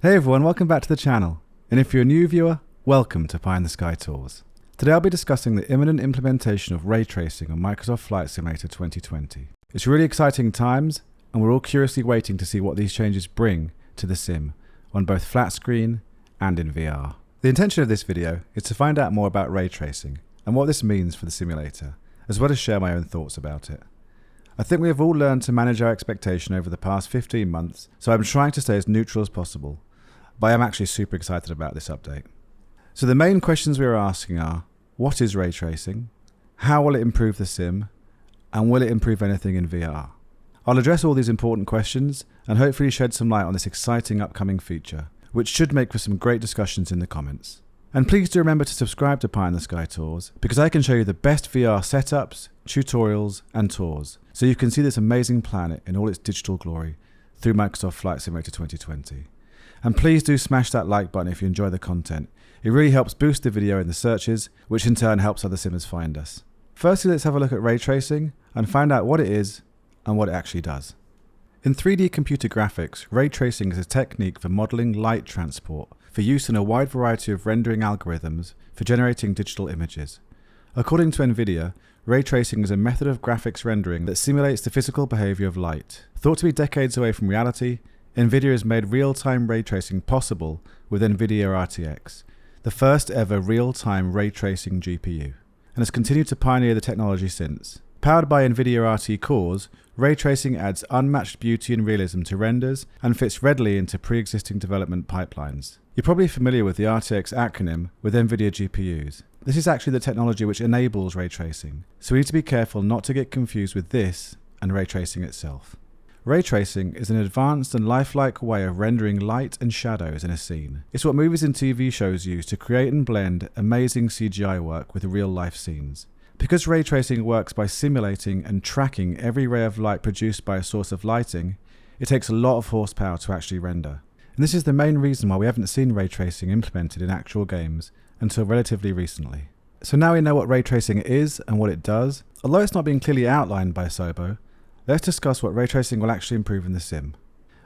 Hey everyone, welcome back to the channel. And if you're a new viewer, welcome to PIESKYTOURS. Today I'll be discussing the imminent implementation of ray tracing on Microsoft Flight Simulator 2020. It's really exciting times, and we're all curiously waiting to see what these changes bring to the sim, on both flat screen and in VR. The intention of this video is to find out more about ray tracing and what this means for the simulator, as well as share my own thoughts about it. I think we have all learned to manage our expectation over the past 15 months, so I'm trying to stay as neutral as possible. But I am actually super excited about this update. So the main questions we are asking are, what is ray tracing? How will it improve the sim? And will it improve anything in VR? I'll address all these important questions and hopefully shed some light on this exciting upcoming feature, which should make for some great discussions in the comments. And please do remember to subscribe to PIESKYTOURS because I can show you the best VR setups, tutorials and tours, so you can see this amazing planet in all its digital glory through Microsoft Flight Simulator 2020. And please do smash that like button if you enjoy the content. It really helps boost the video in the searches, which in turn helps other simmers find us. Firstly, let's have a look at ray tracing and find out what it is and what it actually does. In 3D computer graphics, ray tracing is a technique for modeling light transport for use in a wide variety of rendering algorithms for generating digital images. According to NVIDIA, ray tracing is a method of graphics rendering that simulates the physical behavior of light. Thought to be decades away from reality, NVIDIA has made real-time ray tracing possible with NVIDIA RTX, the first ever real-time ray tracing GPU, and has continued to pioneer the technology since. Powered by NVIDIA RT cores, ray tracing adds unmatched beauty and realism to renders and fits readily into pre-existing development pipelines. You're probably familiar with the RTX acronym with NVIDIA GPUs. This is actually the technology which enables ray tracing, so we need to be careful not to get confused with this and ray tracing itself. Ray tracing is an advanced and lifelike way of rendering light and shadows in a scene. It's what movies and TV shows use to create and blend amazing CGI work with real-life scenes. Because ray tracing works by simulating and tracking every ray of light produced by a source of lighting, it takes a lot of horsepower to actually render. And this is the main reason why we haven't seen ray tracing implemented in actual games until relatively recently. So now we know what ray tracing is and what it does. Although it's not being clearly outlined by Sobo, let's discuss what ray tracing will actually improve in the sim.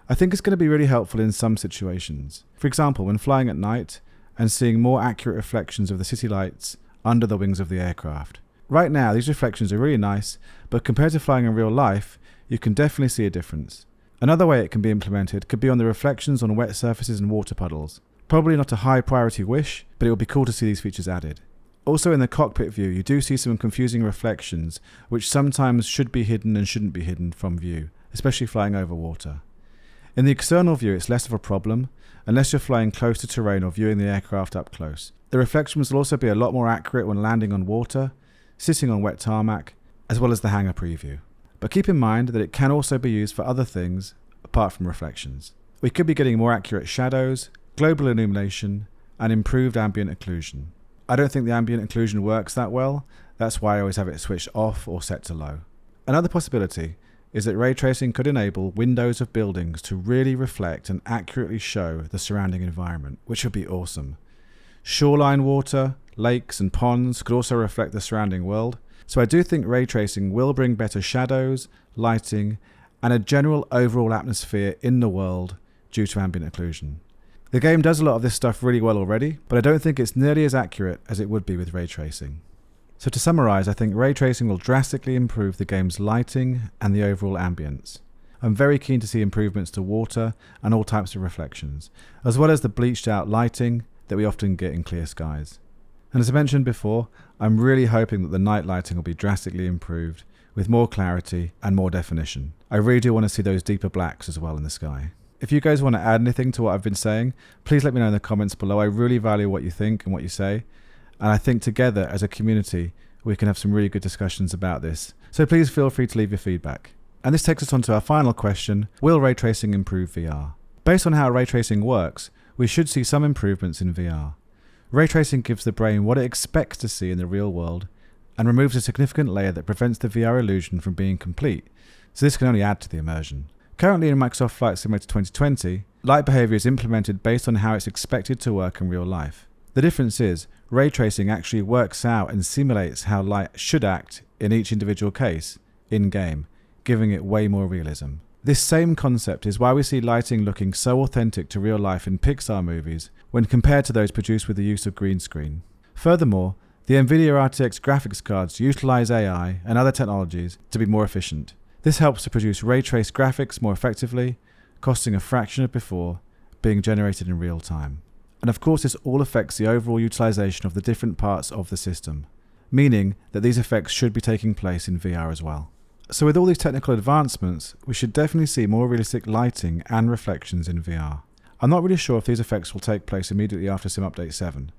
I think it's going to be really helpful in some situations. For example, when flying at night and seeing more accurate reflections of the city lights under the wings of the aircraft. Right now, these reflections are really nice, but compared to flying in real life, you can definitely see a difference. Another way it can be implemented could be on the reflections on wet surfaces and water puddles. Probably not a high priority wish, but it would be cool to see these features added. Also in the cockpit view, you do see some confusing reflections, which sometimes should be hidden and shouldn't be hidden from view, especially flying over water. In the external view, it's less of a problem, unless you're flying close to terrain or viewing the aircraft up close. The reflections will also be a lot more accurate when landing on water, sitting on wet tarmac, as well as the hangar preview. But keep in mind that it can also be used for other things apart from reflections. We could be getting more accurate shadows, global illumination, and improved ambient occlusion. I don't think the ambient occlusion works that well, that's why I always have it switched off or set to low. Another possibility is that ray tracing could enable windows of buildings to really reflect and accurately show the surrounding environment, which would be awesome. Shoreline water, lakes and ponds could also reflect the surrounding world, so I do think ray tracing will bring better shadows, lighting, and a general overall atmosphere in the world due to ambient occlusion. The game does a lot of this stuff really well already, but I don't think it's nearly as accurate as it would be with ray tracing. So to summarize, I think ray tracing will drastically improve the game's lighting and the overall ambience. I'm very keen to see improvements to water and all types of reflections, as well as the bleached out lighting that we often get in clear skies. And as I mentioned before, I'm really hoping that the night lighting will be drastically improved with more clarity and more definition. I really do want to see those deeper blacks as well in the sky. If you guys want to add anything to what I've been saying, please let me know in the comments below. I really value what you think and what you say. And I think together as a community, we can have some really good discussions about this. So please feel free to leave your feedback. And this takes us on to our final question. Will ray tracing improve VR? Based on how ray tracing works, we should see some improvements in VR. Ray tracing gives the brain what it expects to see in the real world and removes a significant layer that prevents the VR illusion from being complete. So this can only add to the immersion. Currently in Microsoft Flight Simulator 2020, light behavior is implemented based on how it's expected to work in real life. The difference is, ray tracing actually works out and simulates how light should act in each individual case, in-game, giving it way more realism. This same concept is why we see lighting looking so authentic to real life in Pixar movies when compared to those produced with the use of green screen. Furthermore, the NVIDIA RTX graphics cards utilize AI and other technologies to be more efficient. This helps to produce ray-traced graphics more effectively, costing a fraction of before, being generated in real time. And of course, this all affects the overall utilization of the different parts of the system, meaning that these effects should be taking place in VR as well. So with all these technical advancements, we should definitely see more realistic lighting and reflections in VR. I'm not really sure if these effects will take place immediately after Sim Update 7,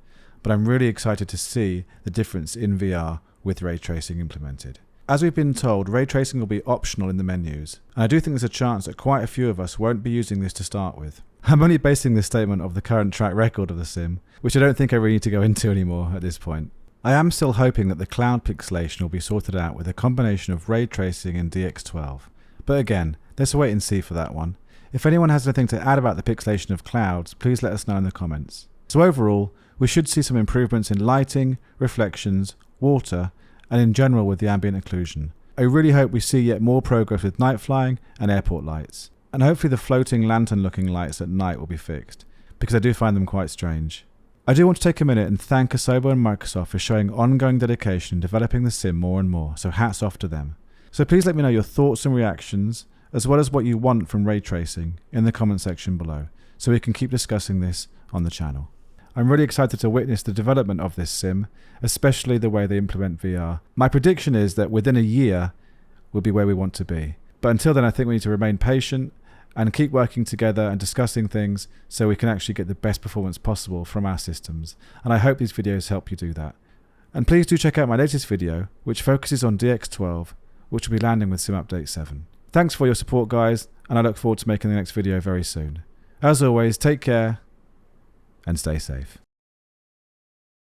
but I'm really excited to see the difference in VR with ray tracing implemented. As we've been told, ray tracing will be optional in the menus, and I do think there's a chance that quite a few of us won't be using this to start with. I'm only basing this statement off the current track record of the sim, which I don't think I really need to go into anymore at this point. I am still hoping that the cloud pixelation will be sorted out with a combination of ray tracing and DX12. But again, let's wait and see for that one. If anyone has anything to add about the pixelation of clouds, please let us know in the comments. So overall, we should see some improvements in lighting, reflections, water, and in general with the ambient occlusion. I really hope we see yet more progress with night flying and airport lights. And hopefully the floating lantern looking lights at night will be fixed, because I do find them quite strange. I do want to take a minute and thank Asobo and Microsoft for showing ongoing dedication in developing the sim more and more, so hats off to them. So please let me know your thoughts and reactions, as well as what you want from ray tracing, in the comment section below, so we can keep discussing this on the channel. I'm really excited to witness the development of this sim, especially the way they implement VR. My prediction is that within a year, we'll be where we want to be. But until then, I think we need to remain patient and keep working together and discussing things so we can actually get the best performance possible from our systems. And I hope these videos help you do that. And please do check out my latest video, which focuses on DX12, which will be landing with Sim Update 7. Thanks for your support, guys, and I look forward to making the next video very soon. As always, take care and stay safe.